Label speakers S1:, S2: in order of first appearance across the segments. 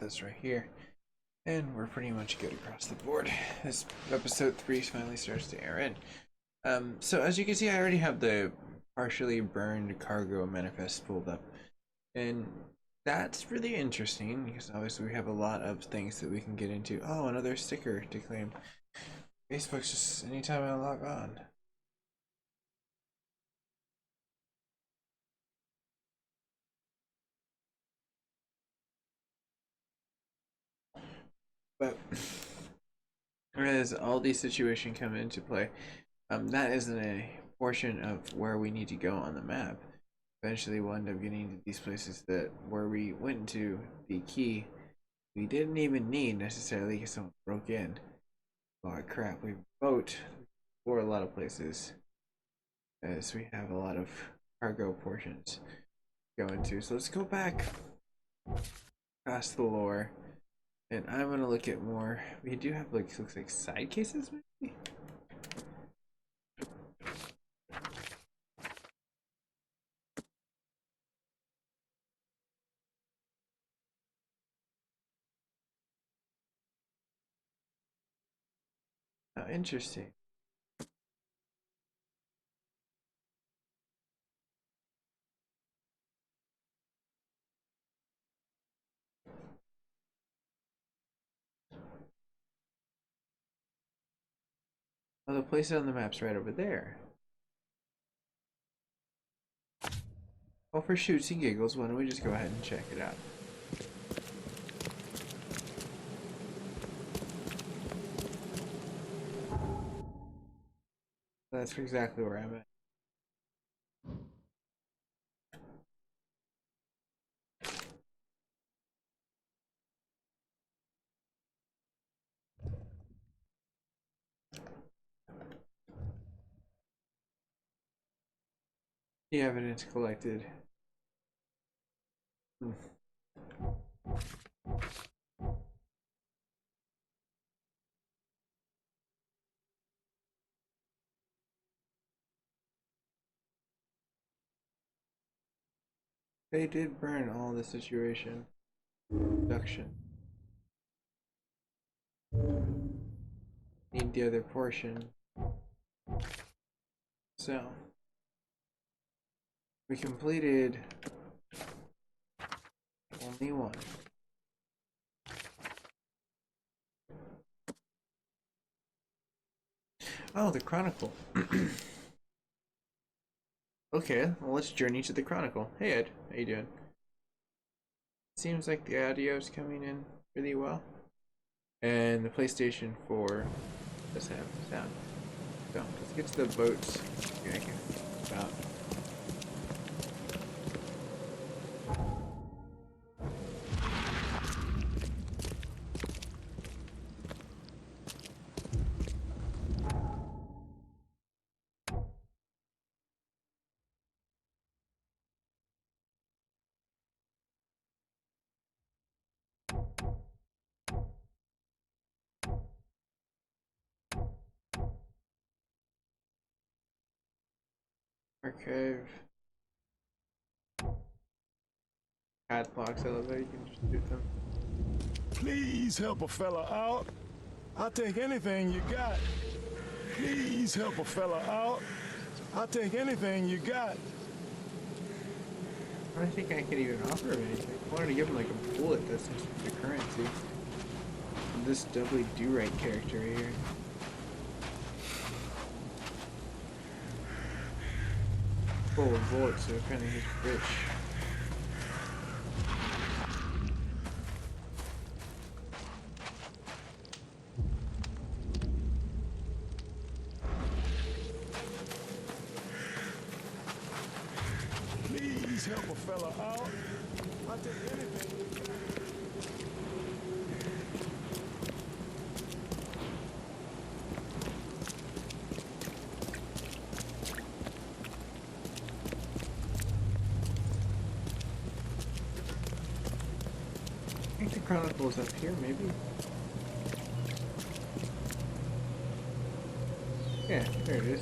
S1: this right here, and we're pretty much good across the board. This episode 3 finally starts to air in. So as you can see, I already have the partially burned cargo manifest pulled up, and that's really interesting because obviously we have a lot of things that we can get into. Oh, another sticker to claim. Facebook's just anytime I log on. But as all these situations come into play, that isn't a portion of where we need to go on the map. Eventually we'll end up getting to these places that where we went to the key we didn't even need necessarily because someone broke in. Oh crap, we boat for a lot of places as we have a lot of cargo portions to go into. So let's go back past the lore, and I'm gonna look at more. We do have like, looks like side cases maybe. Oh, interesting. Oh, the place on the map's right over there. Well, for shoots and giggles, why don't we just go ahead and check it out? That's exactly where I'm at. The evidence collected. They did burn all the situation. Production. Need the other portion. So we completed only one. Oh, the Chronicle. Okay, well let's journey to the Chronicle. Hey Ed, how you doing? Seems like the audio's coming in really well. And the PlayStation 4 does have sound. So let's get to the boats. Yeah, I can about. Archive. Padlocks, I love how you can just shoot them.
S2: Please help a fella out. I'll take anything you got. Please help a fella out. I'll take anything you got.
S1: I don't think I could even offer him anything. I wanted to give him like a bullet that's the currency. And this doubly do-right character here. Full of bullets, so kind of he's rich.
S2: Please help a fella out. I'll take anything you got.
S1: I think the Chronicle's up here, maybe? Yeah, there it is.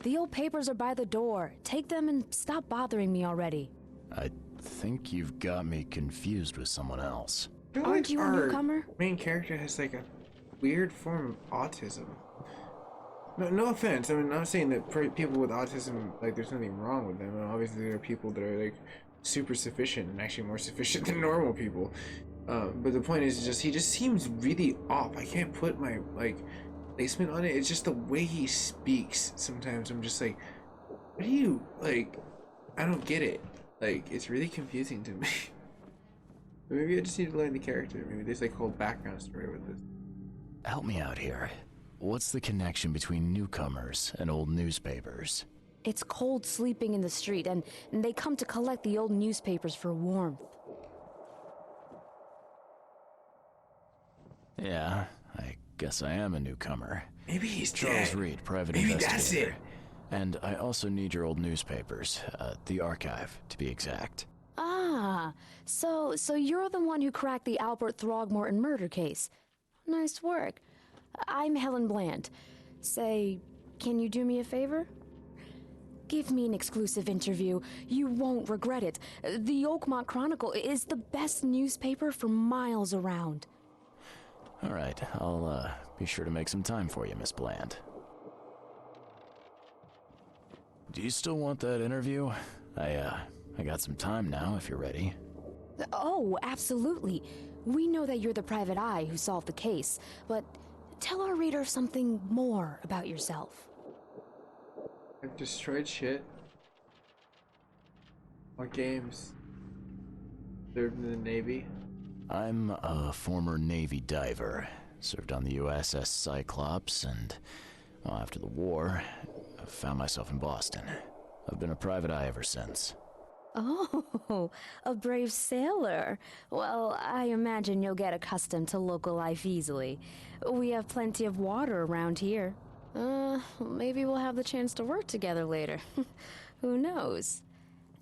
S3: The old papers are by the door. Take them and stop bothering me already.
S4: I think you've got me confused with someone else.
S1: I feel
S3: Aren't
S1: like
S3: you a
S1: our
S3: newcomer?
S1: main character has like a weird form of autism. No offense. I mean, not saying that people with autism, like, there's nothing wrong with them. Obviously, there are people that are like super sufficient and actually more sufficient than normal people. But the point is, just he just seems really off. I can't put my like placement on it. It's just the way he speaks. Sometimes I'm just like, what do you like? I don't get it. Like, it's really confusing to me. Maybe I just need to learn the character. Maybe there's like a whole background story with this.
S4: Help me out here. What's the connection between newcomers and old newspapers?
S3: It's cold sleeping in the street, and they come to collect the old newspapers for warmth.
S4: Yeah, I guess I am a newcomer.
S1: Maybe he's
S4: Charles
S1: dead.
S4: Reed, private
S1: Maybe
S4: investigator.
S1: that's it.
S4: And I also need your old newspapers, the archive, to be exact.
S3: Ah, so you're the one who cracked the Albert Throgmorton murder case. Nice work. I'm Helen Bland. Say, can you do me a favor? Give me an exclusive interview. You won't regret it. The Oakmont Chronicle is the best newspaper for miles around.
S4: All right, I'll be sure to make some time for you, Miss Bland. Do you still want that interview? I got some time now, if you're ready.
S3: Oh, absolutely. We know that you're the private eye who solved the case, but tell our reader something more about yourself.
S1: I've destroyed shit. What games? Served in the Navy.
S4: I'm a former Navy diver. Served on the USS Cyclops, and well, after the war, I found myself in Boston. I've been a private eye ever since.
S3: Oh, a brave sailor. Well, I imagine you'll get accustomed to local life easily. We have plenty of water around here. Maybe we'll have the chance to work together later. Who knows?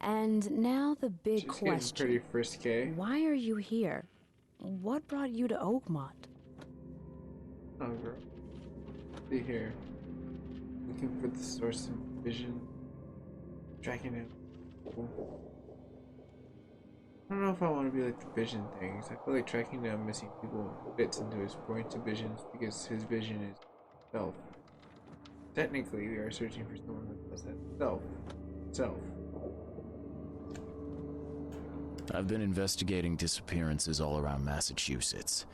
S3: And now the big
S1: She's getting
S3: question.
S1: pretty frisky.
S3: Why are you here? What brought you to Oakmont?
S1: Oh, girl. See here. Looking for the source of vision. Tracking it. I don't know if I want to be like the vision things. I feel like tracking down missing people fits into his point of visions because his vision is self. Technically, we are searching for someone that does that self.
S4: I've been investigating disappearances all around Massachusetts.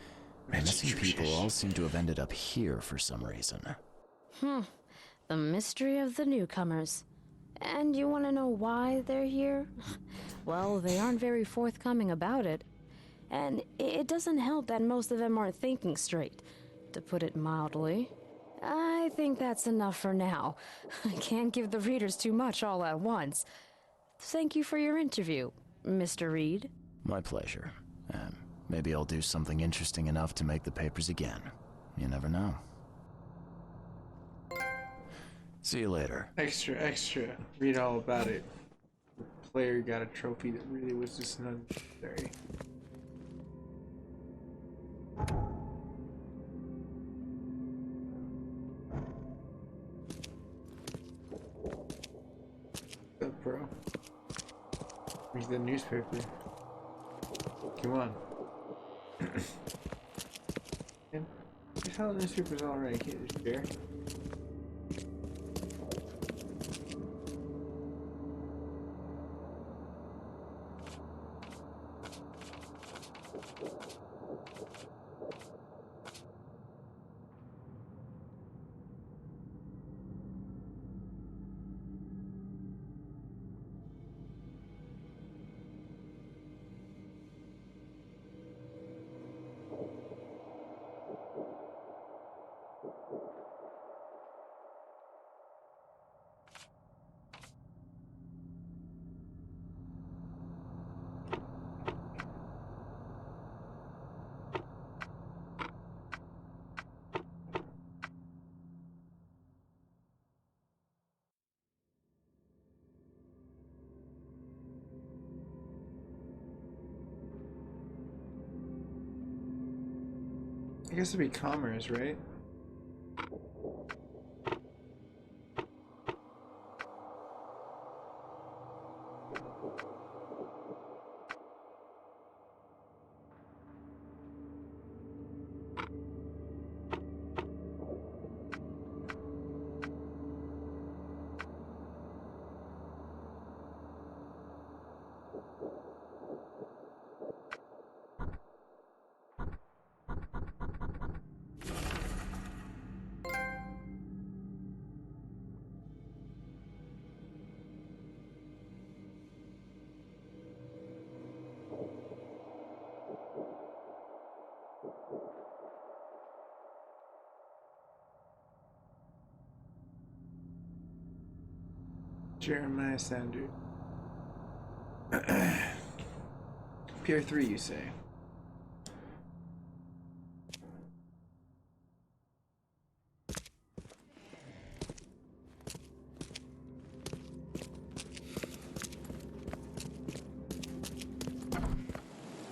S4: The missing people all seem to have ended up here for some reason.
S3: The mystery of the newcomers. And you want to know why they're here? Well, they aren't very forthcoming about it. And it doesn't help that most of them aren't thinking straight, to put it mildly. I think that's enough for now. I can't give the readers too much all at once. Thank you for your interview, Mr. Reed.
S4: My pleasure. Maybe I'll do something interesting enough to make the papers again. You never know. See you later.
S1: Extra. Read all about it. The player got a trophy that really was just unnecessary. What's up, bro? Read the newspaper. Come on. And you saw the newspapers already. Can't just share. I guess it'd be commerce, right? Jeremiah Sander. Pier 3, you say?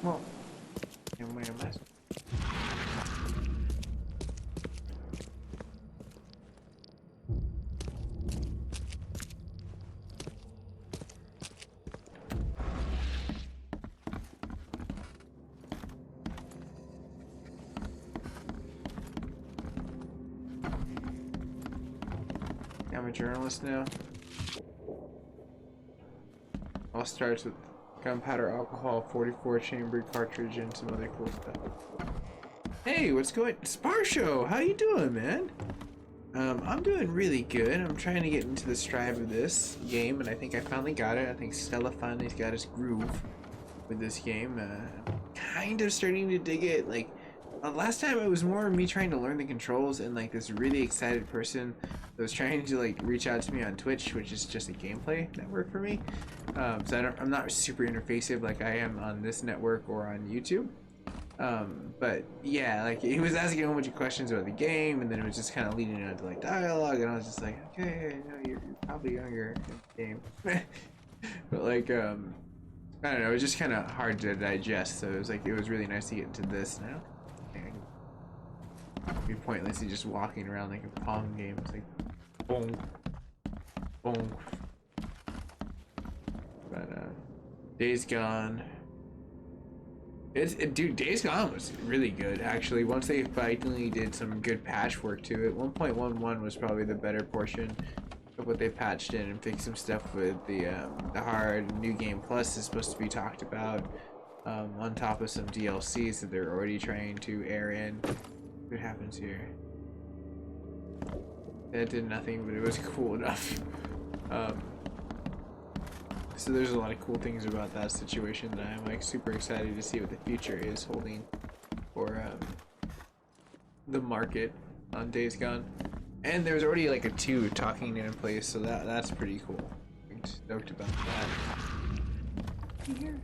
S1: Well, and where am I? I'm a journalist now. All starts with gunpowder, alcohol, 44 chambered cartridge, and some other cool stuff. Hey, what's going? Sparshow, how you doing, man? I'm doing really good. I'm trying to get into the stride of this game, and I think I finally got it. I think Stella finally's got his groove with this game. Kind of starting to dig it. Like last time, it was more me trying to learn the controls, and like this really excited person that was trying to like reach out to me on Twitch, which is just a gameplay network for me. So I'm not super interfacive like I am on this network or on YouTube. But yeah, like he was asking a whole bunch of questions about the game, and then it was just kind of leading into like dialogue, and I was just like, okay, no, you're probably younger in the game. But like I don't know, it was just kind of hard to digest, so it was really nice to get into this now. It'd be pointlessly just walking around like a Pong game. It's like boom, boom. But Days Gone. Dude, Days Gone was really good actually. Once they finally did some good patchwork to it. 1.11 was probably the better portion of what they patched in, and fixed some stuff with the hard. New Game Plus is supposed to be talked about on top of some DLCs that they're already trying to air in. What happens here? That did nothing, but it was cool enough. So there's a lot of cool things about that situation that I'm like super excited to see what the future is holding for the market on Days Gone. And there's already like a 2 talking in place, so that's pretty cool. I'm stoked about that. Here.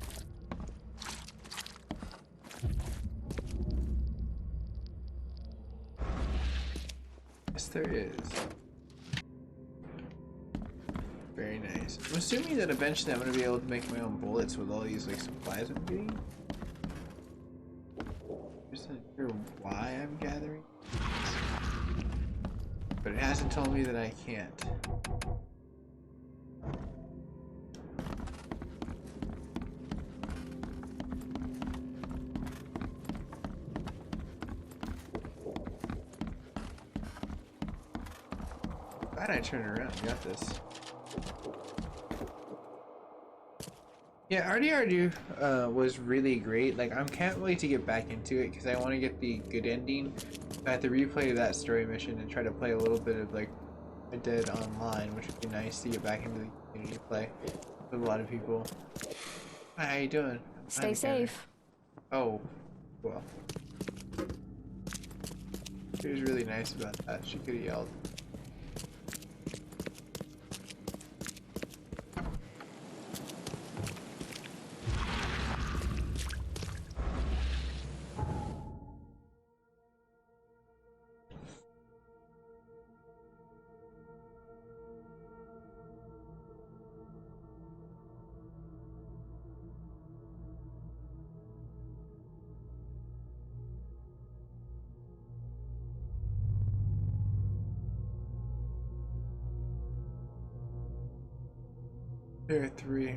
S1: Yes, there is. Very nice. I'm assuming that eventually I'm going to be able to make my own bullets with all these like supplies I'm getting. I'm just not sure why I'm gathering. But it hasn't told me that I can't. Glad I turned around. Got this. Yeah, RDR2 was really great. Like, I can't wait to get back into it because I want to get the good ending. I have to replay that story mission and try to play a little bit of like Red Dead Online, which would be nice to get back into the community play with a lot of people. Hi, how you doing?
S3: Stay safe.
S1: Oh, well. She was really nice about that. She could have yelled. There are 3.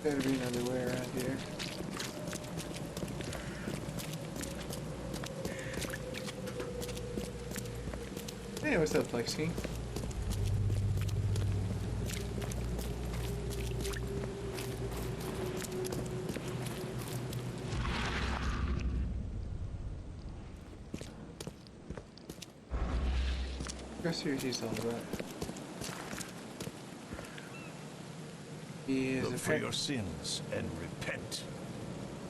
S1: Gotta be another way around here. Hey, what's up, Lexi? Go see what she's all about. He is
S5: Look
S1: a
S5: for your sins and repent.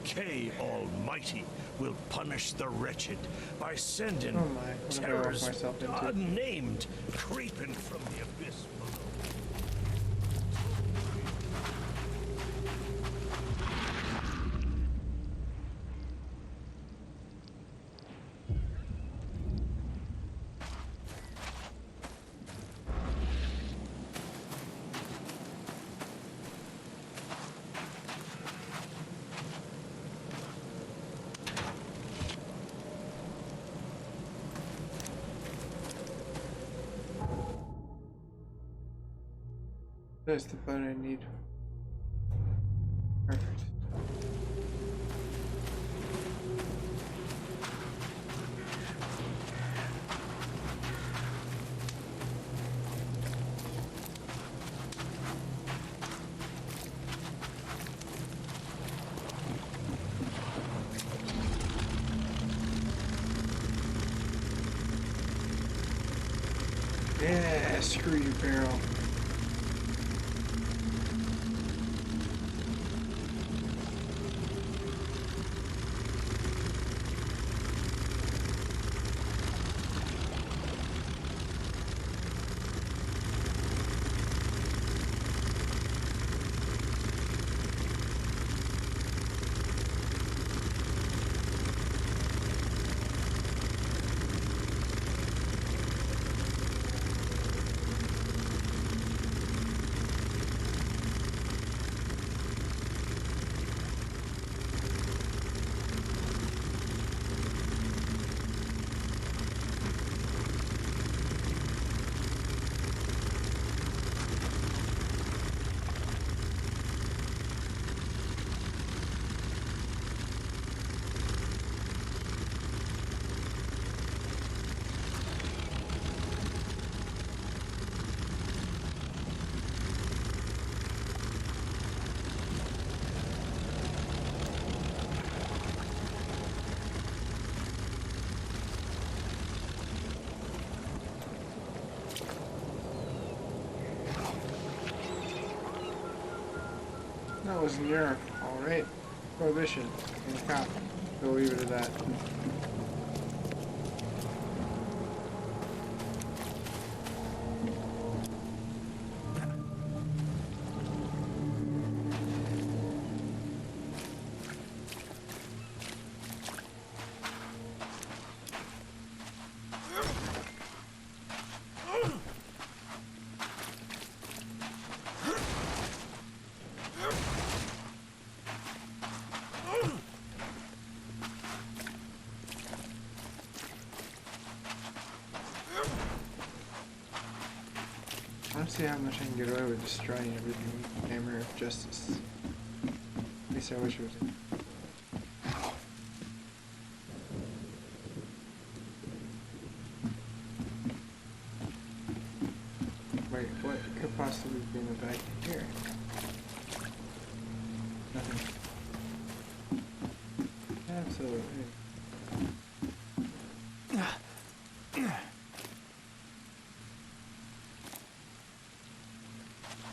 S5: K Almighty will punish the wretched by sending
S1: Oh my, what have I worked
S5: terrors
S1: myself into?
S5: unnamed creeping from the abyss below.
S1: That's the button I need. Perfect. Yeah, screw you, barrel. That was near. Alright. Prohibition. And a cop. We'll leave it at that. I don't see how much I can get away with destroying everything with the hammer of justice. At least I wish it was. Wait, what could possibly be in the back here? Nothing. Absolutely.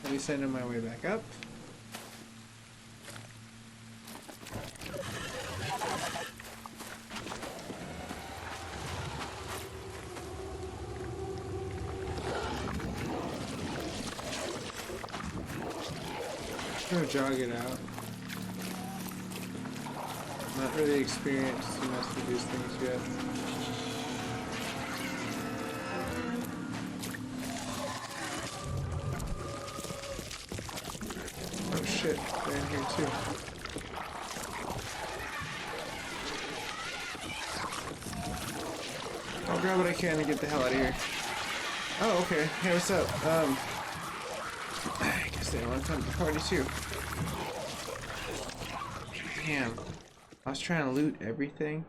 S1: At least I know my way back up. Go jog it out. Not really experienced enough to these things yet. Oh shit, they're in here too. I'll grab what I can and get the hell out of here. Oh, okay. Hey, what's up? I guess they don't want to come to the party too. Damn. I was trying to loot everything.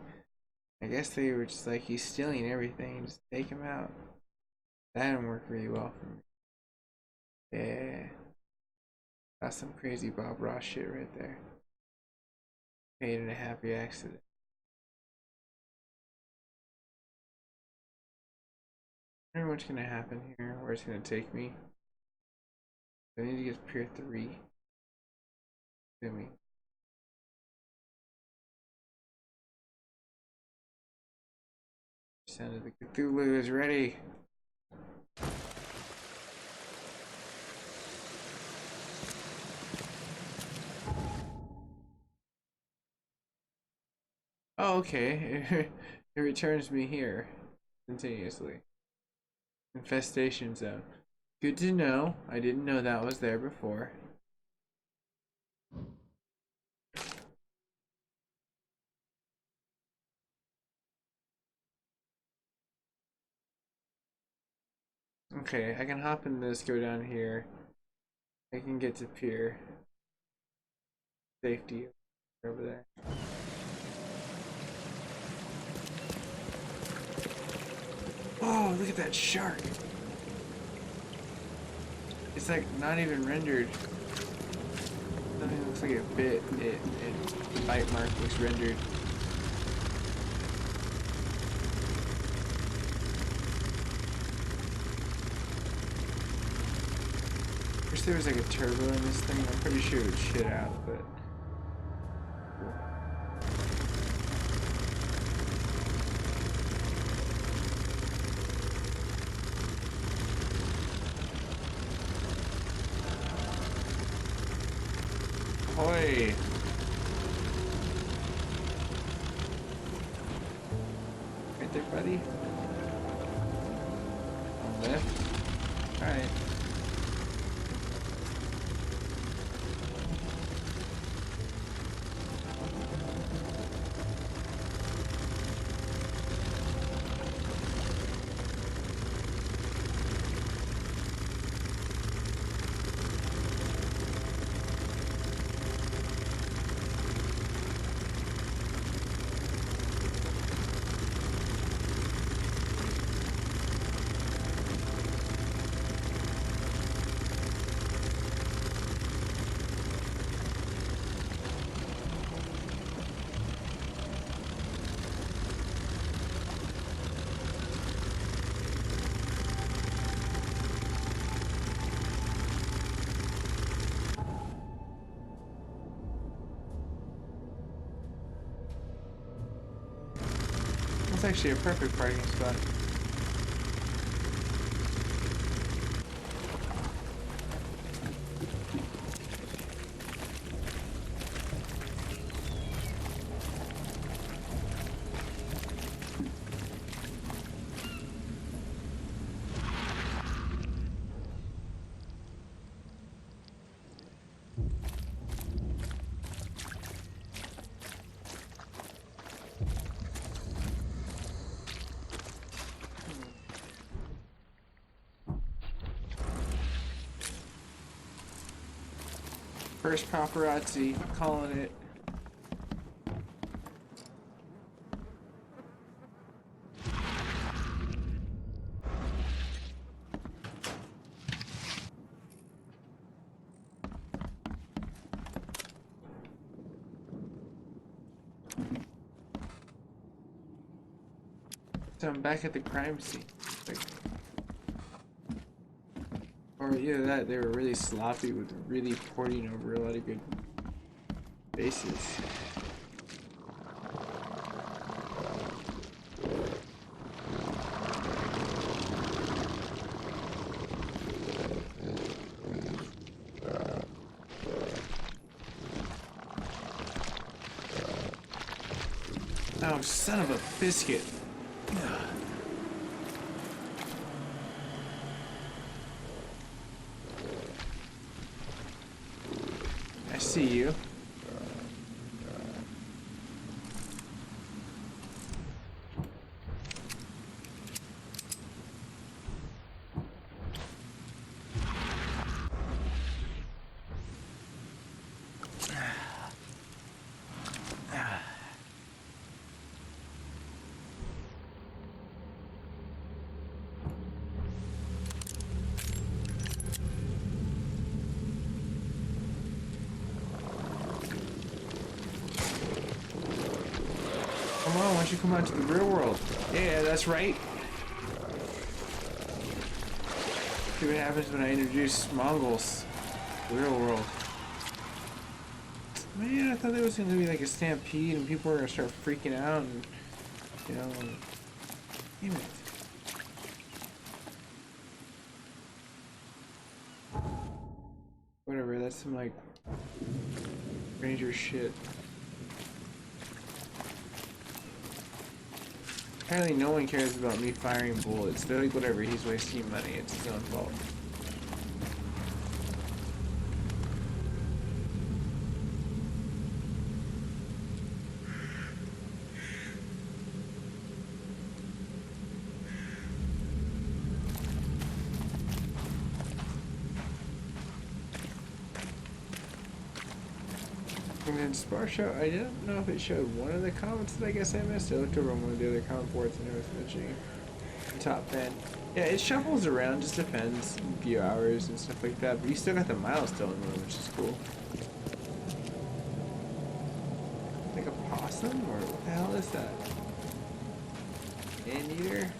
S1: I guess they were just like, he's stealing everything, just take him out. That didn't work really well for me. Yeah. That's some crazy Bob Ross shit right there. Paid in a happy accident. I wonder what's gonna happen here, where it's gonna take me. I need to get Pier 3. Feel me? Sound of the Cthulhu is ready. Oh, okay. It returns me here continuously. Infestation zone. Good to know. I didn't know that was there before. Okay, I can hop in this, go down here. I can get to pier. Safety over there. Oh, look at that shark. It's like not even rendered. Something looks like it bit it. The bite mark looks rendered. Wish there was like a turbo in this thing. I'm pretty sure it would shit out, but. Ahoy! Right there, buddy. On lift. Alright. That's actually a perfect parking spot. First paparazzi, calling it. So I'm back at the crime scene. Like, or either that, they were really sloppy with really porting over a lot of good bases. Oh, son of a biscuit. I see you. don't you come out to the real world? Yeah, that's right. See what happens when I introduce Mongols to the real world. Man, I thought there was going to be like a stampede and people were going to start freaking out and, you know, damn it. Whatever, that's some like ranger shit. Apparently no one cares about me firing bullets. They're like, whatever, he's wasting money, it's his own fault. And then Spar Show, I don't know if it showed one of the comments that I guess I missed. I looked over on one of the other comment boards and it was mentioning the top fan. Yeah, it shuffles around, just depends, a few hours and stuff like that, but you still got the milestone one, which is cool. Like a possum, or what the hell is that? Anteater?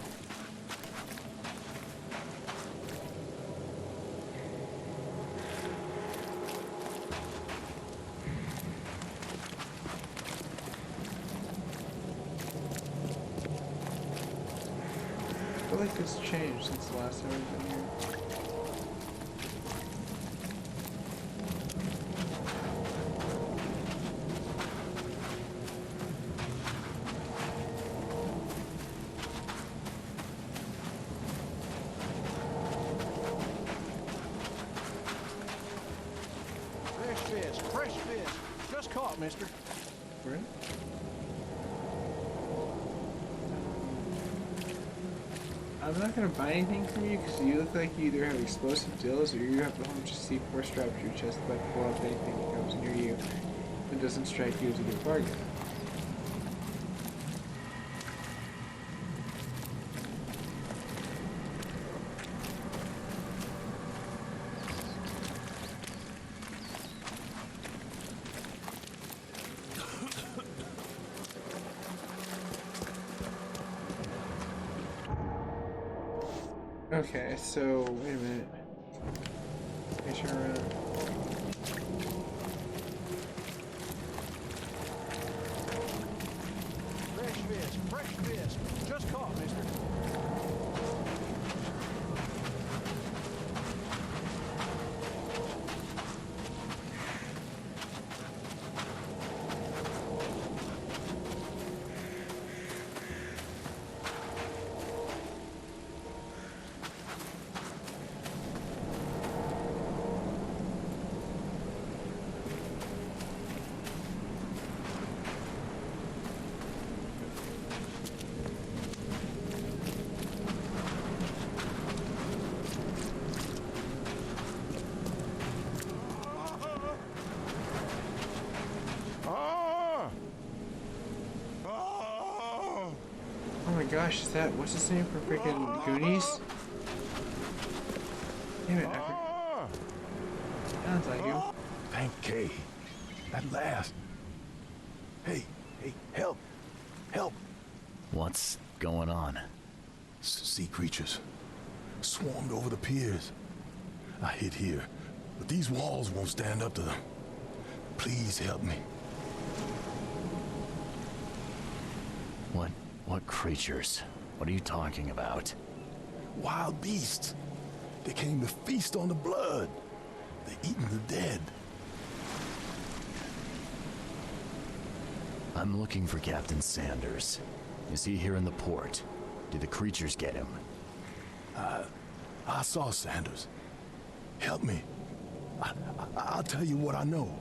S1: I feel like it's changed since the last time I've been here.
S6: Fresh fish. Just caught, mister.
S1: Right? I'm not gonna buy anything from you because you look like you either have explosive deals or you have a bunch of C4 strapped to your chest that pull up anything that comes near you and doesn't strike you as a good bargain. Okay, so wait a minute. Make sure around.
S6: Fresh fish. Just caught, mister.
S1: Oh my gosh, is that, what's his name from freaking Goonies? Damn it, sounds like him.
S2: Thank Kay. At last. Hey, help. Help.
S4: What's going on?
S2: Sea creatures. Swarmed over the piers. I hid here, but these walls won't stand up to them. Please help me.
S4: What creatures? What are you talking about?
S2: Wild beasts. They came to feast on the blood. They're eating the dead.
S4: I'm looking for Captain Sanders. Is he here in the port? Did the creatures get him?
S2: I saw Sanders. Help me. I'll tell you what I know.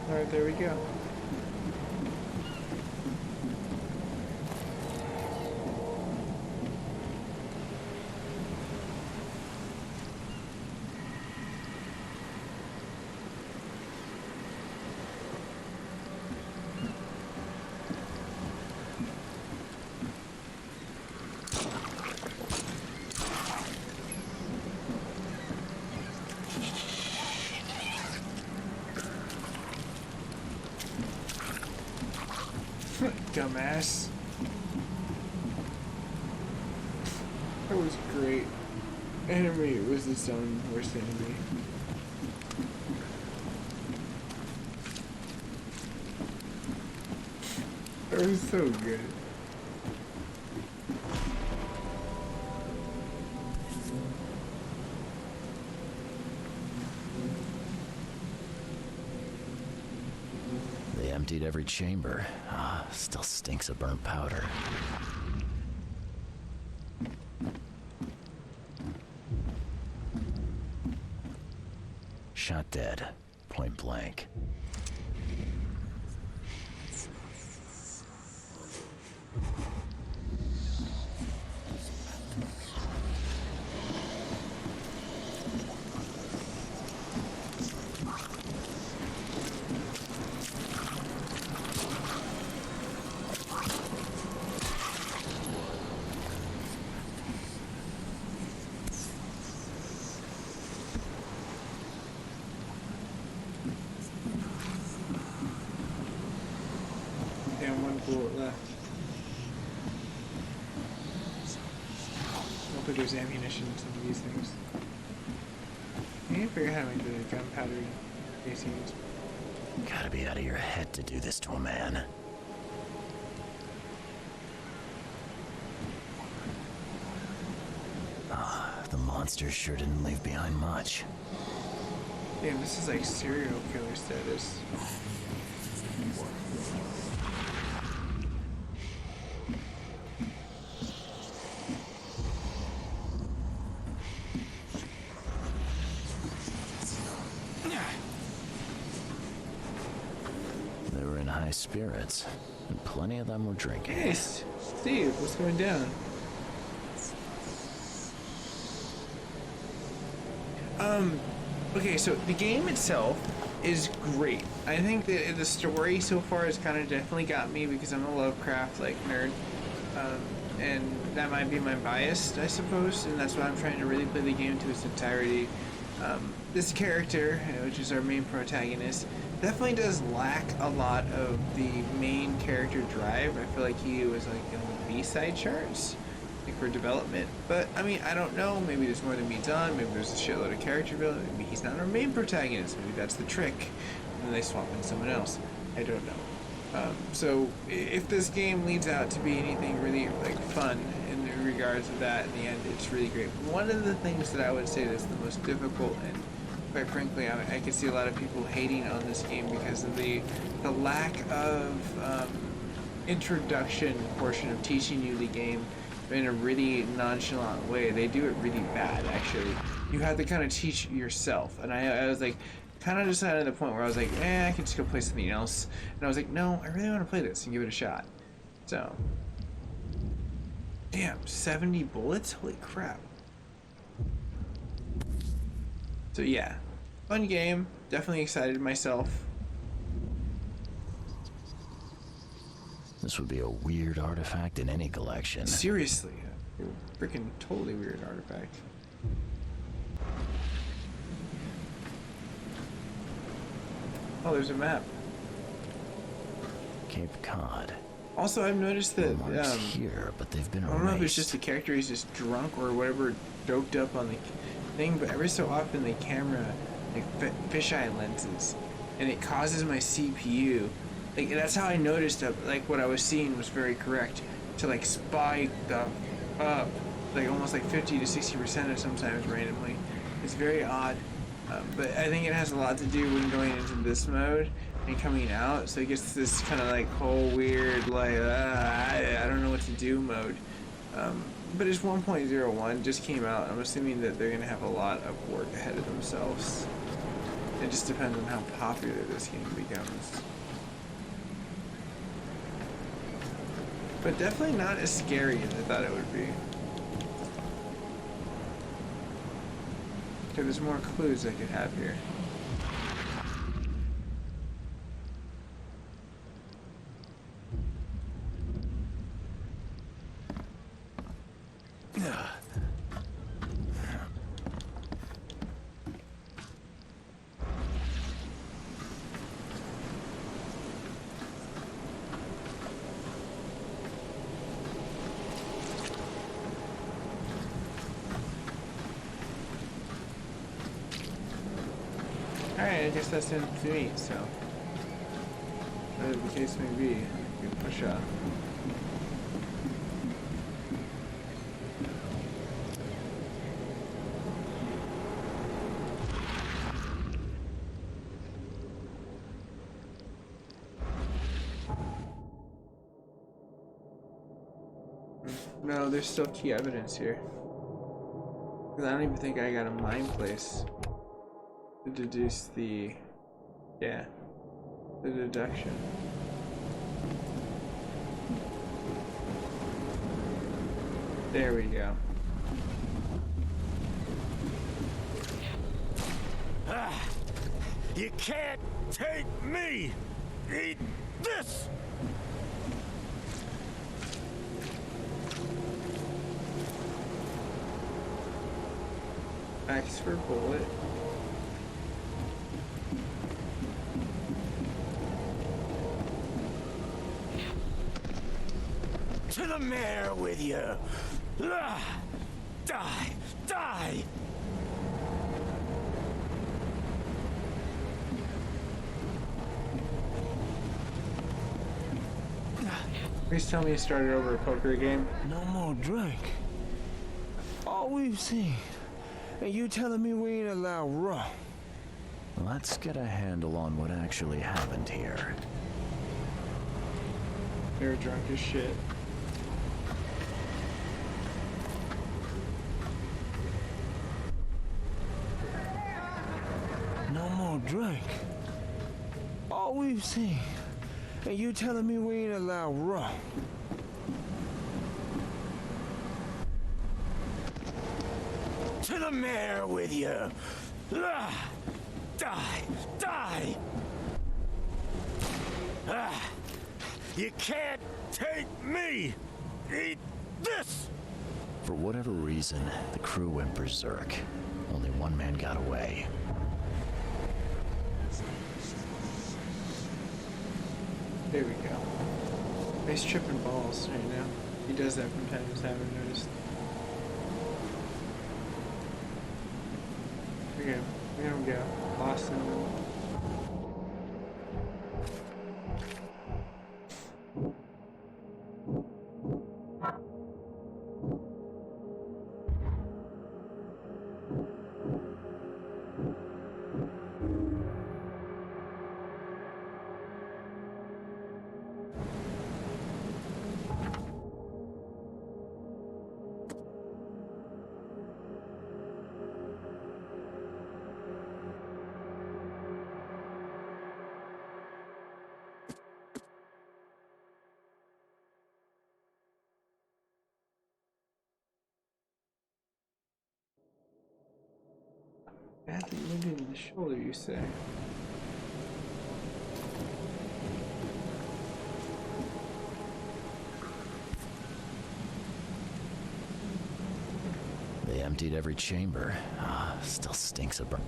S1: Alright, there we go. dumbass. That was great. Enemy was its own worst enemy. That was so good.
S4: They emptied every chamber. Ah, still stinks of burnt powder. Shot dead. Point blank.
S1: And one bullet left. I don't think there's ammunition in some of these things. I need to figure out how to make the gunpowder casings.
S4: Gotta be out of your head to do this to a man. Ah, the monsters sure didn't leave behind much.
S1: Damn, this is like serial killer status.
S4: They were in high spirits, and plenty of them were drinking.
S1: Hey, Steve, what's going down? Okay, so the game itself is great. I think that the story so far has kind of definitely got me because I'm a Lovecraft like nerd, and that might be my bias, I suppose, and that's why I'm trying to really play the game to its entirety. This character, which is our main protagonist, definitely does lack a lot of the main character drive. I feel like he was like in the B-side charts, like for development. But I mean, I don't know. Maybe there's more than meets on. Maybe there's a shitload of character development. Maybe he's not our main protagonist. Maybe that's the trick, and then they swap in someone else. I don't know. So if this game leads out to be anything really like fun in regards to that, in the end, it's really great. One of the things that I would say that's the most difficult, and quite frankly, I can see a lot of people hating on this game because of the lack of introduction portion of teaching you the game in a really nonchalant way. They do it really bad, actually. You have to kind of teach yourself, and I was like, kind of decided at the point where I was like, I can just go play something else, and I was like, no, I really want to play this and give it a shot. So, damn, 70 bullets? Holy crap. So yeah, fun game, definitely excited myself.
S4: This would be a weird artifact in any collection.
S1: Seriously, a freaking totally weird artifact. Oh, there's a map.
S4: Cape Cod.
S1: Also, I've noticed that,
S4: Marks here, but they've been
S1: I don't know if it's
S4: erased.
S1: just the character is just drunk or whatever, doped up on the thing, but every so often the camera, like, fisheye lenses, and it causes my CPU, like, that's how I noticed that, like, what I was seeing was very correct, to, like, spike up, like, almost like 50 to 60% of sometimes randomly. It's very odd. But I think it has a lot to do when going into this mode and coming out, so it gets this kind of like whole weird like I don't know what to do mode. But it's 1.01, just came out. I'm assuming that they're gonna have a lot of work ahead of themselves. It just depends on how popular this game becomes. But definitely not as scary as I thought it would be. There's more clues I could have here. Alright, I guess that's it to me, so. Whatever the case may be, good push up. No, there's still key evidence here. Because I don't even think I got a mind place to deduce the, yeah, the deduction. There we go.
S5: You can't take me! Eat this!
S1: X for bullet.
S5: To the mayor with you! Die! Die!
S1: Please tell me you started over a poker game.
S2: No more drink. All we've seen. And you telling me we ain't allowed rum?
S4: Let's get a handle on what actually happened here.
S1: They were drunk as shit.
S2: No more drink. All we've seen. And you telling me we ain't allowed rum?
S5: To the mayor with you! Die! You can't take me! Eat this!
S4: For whatever reason, the crew went berserk. Only one man got away.
S1: There we go. He's tripping balls right now. He does that from time to time, I've noticed. Okay, we're gonna go. Boston. Badly wounded in the shoulder, you say?
S4: They emptied every chamber. Still stinks of burn.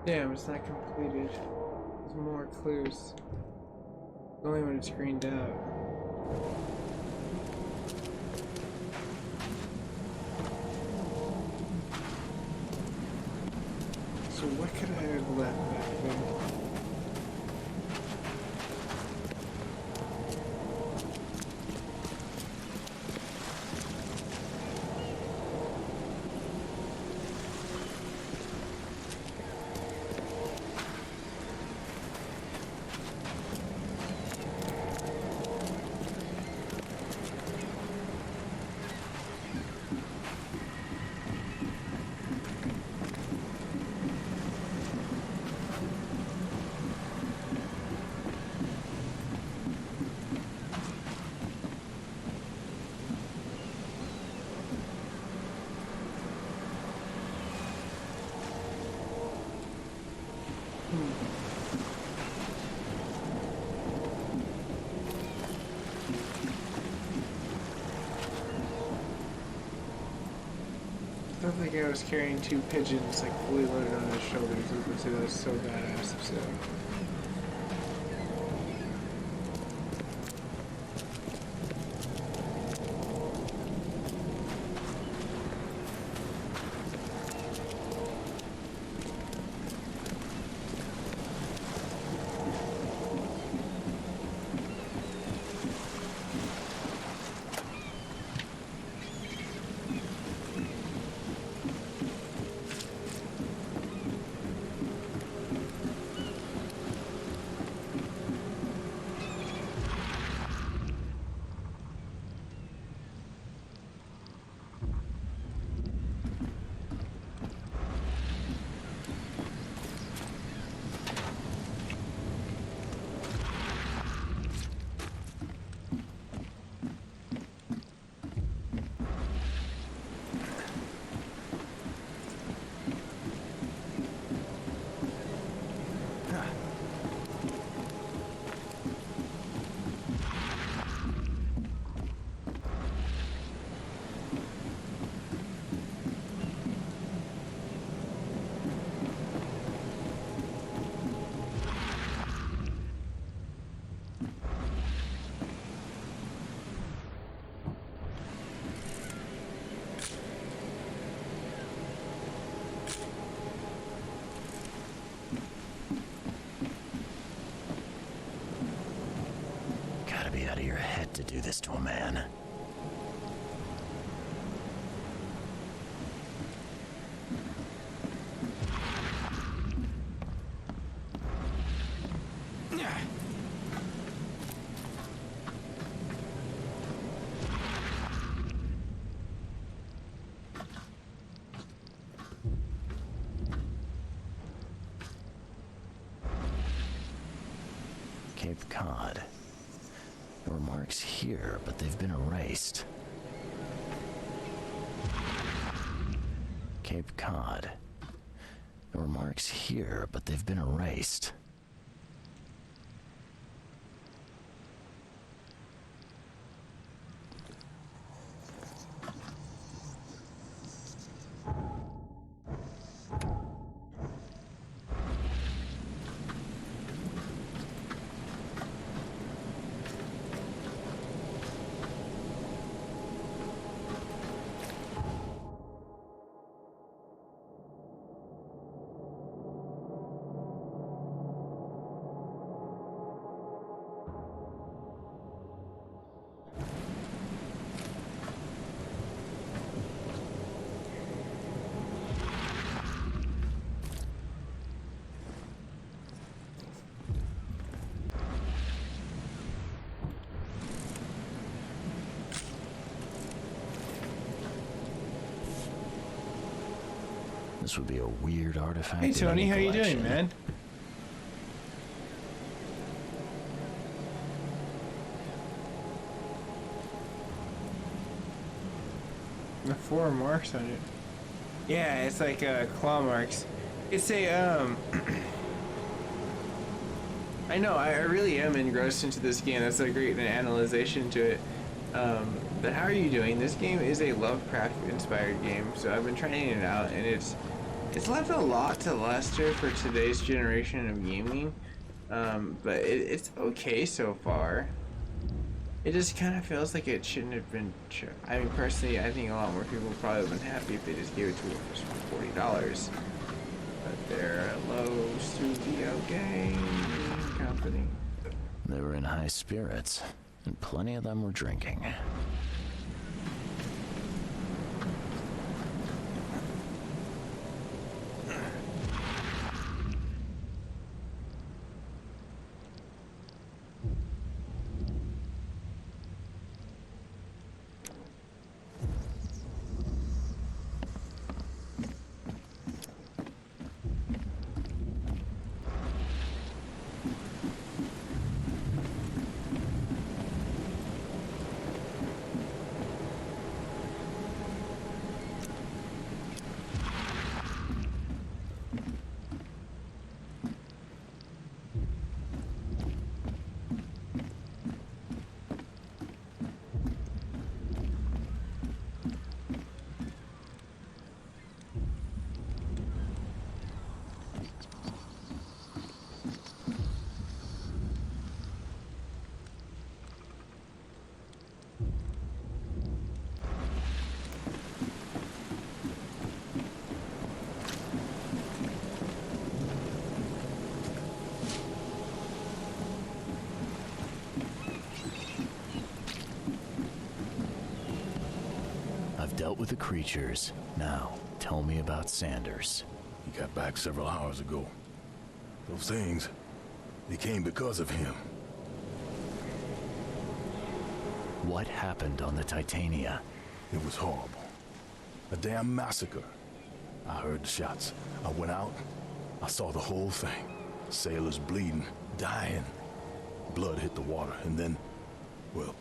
S1: Damn, it's not completed. There's more clues. Only when it's greened out. So what could I have left back there? looked like I was carrying 2 pigeons like fully loaded on his shoulders. I would say that was so badass. So.
S4: Gotta be out of your head to do this to a man. Cape Cod. There were marks here, but they've been erased. Cape Cod. There were marks here, but they've been erased. This would be a weird artifact.
S1: Hey Tony, how you doing, man? The 4 marks on it. Yeah, it's like claw marks. It's a I know, I really am engrossed into this game. That's a great analyzation to it. But how are you doing? This game is a Lovecraft inspired game, so I've been trying it out, and it's left a lot to Lester for today's generation of gaming, but it's okay so far. It just kind of feels like it shouldn't have been. I mean, personally, I think a lot more people probably would have been happy if they just gave it to us for $40. But they're a low studio game company.
S4: They were in high spirits, and plenty of them were drinking. dealt with the creatures. Now, tell me about Sanders.
S2: He got back several hours ago. Those things, they came because of him.
S4: What happened on the Titania?
S2: It was horrible. A damn massacre. I heard the shots. I went out. I saw the whole thing. Sailors bleeding, dying. Blood hit the water, and then, well,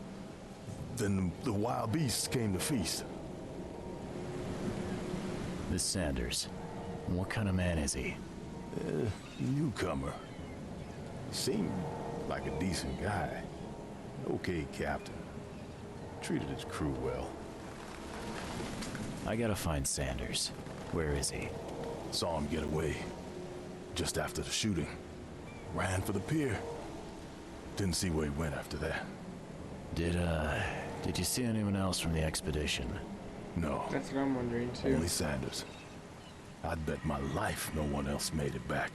S2: then the wild beasts came to feast.
S4: This Sanders, what kind of man is he?
S2: Newcomer. Seemed like a decent guy. Okay, captain. Treated his crew well.
S4: I gotta find Sanders. Where is he?
S2: Saw him get away. Just after the shooting. Ran for the pier. Didn't see where he went after that.
S4: Did you see anyone else from the expedition?
S2: No.
S1: That's what I'm wondering too.
S2: Only Sanders. I'd bet my life no one else made it back.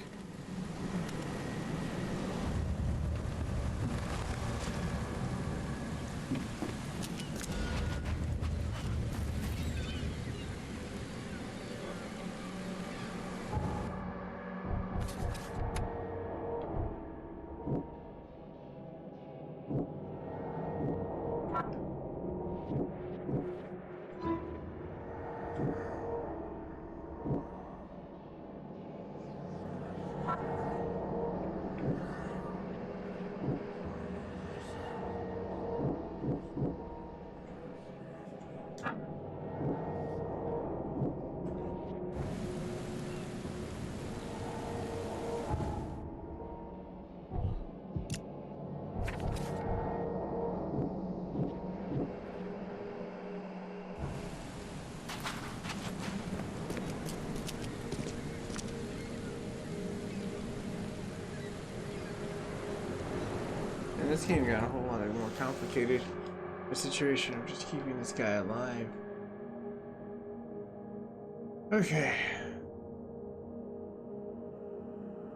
S1: And this game got a whole lot more complicated. The situation of just keeping this guy alive. Okay.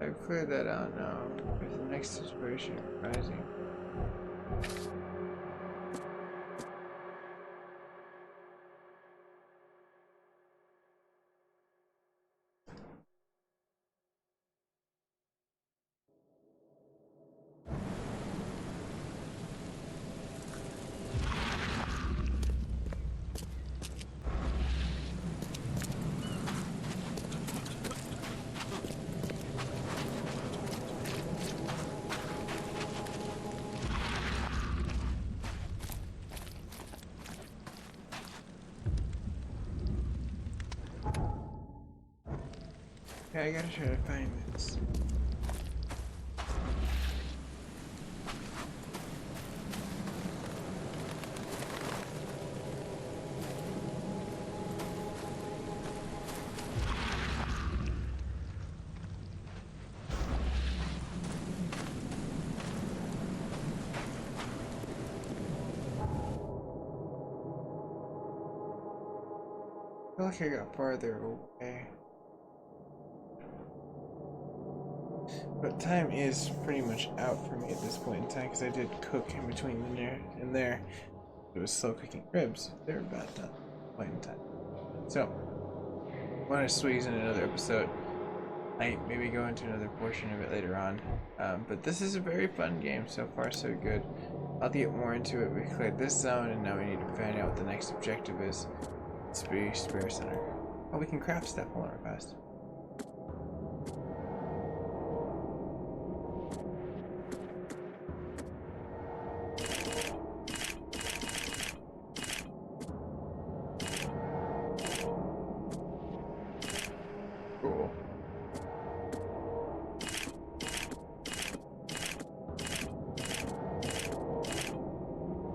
S1: I've cleared that out now. There's the next situation rising. Okay, I gotta try to find this. I feel like I got farther away. But time is pretty much out for me at this point in time because I did cook in between there and there. It was slow cooking ribs. They were about done at this point in time. So, I want to squeeze in another episode. I maybe go into another portion of it later on. But this is a very fun game. So far, so good. I'll get more into it. We cleared this zone and now we need to find out what the next objective is. Spare Center. Oh, we can craft stuff. Hold on real fast. Cool.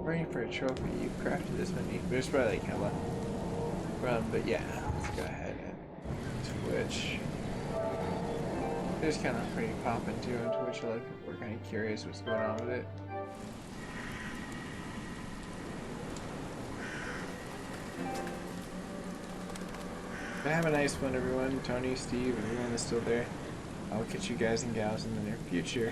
S1: Waiting for a trophy. You crafted this many. There's probably like hella run, but yeah, let's go ahead and Twitch. There's kind of pretty popping too on Twitch. A lot of people are kind of curious what's going on with it. But have a nice one, everyone. Tony, Steve, everyone that's still there. I'll catch you guys and gals in the near future.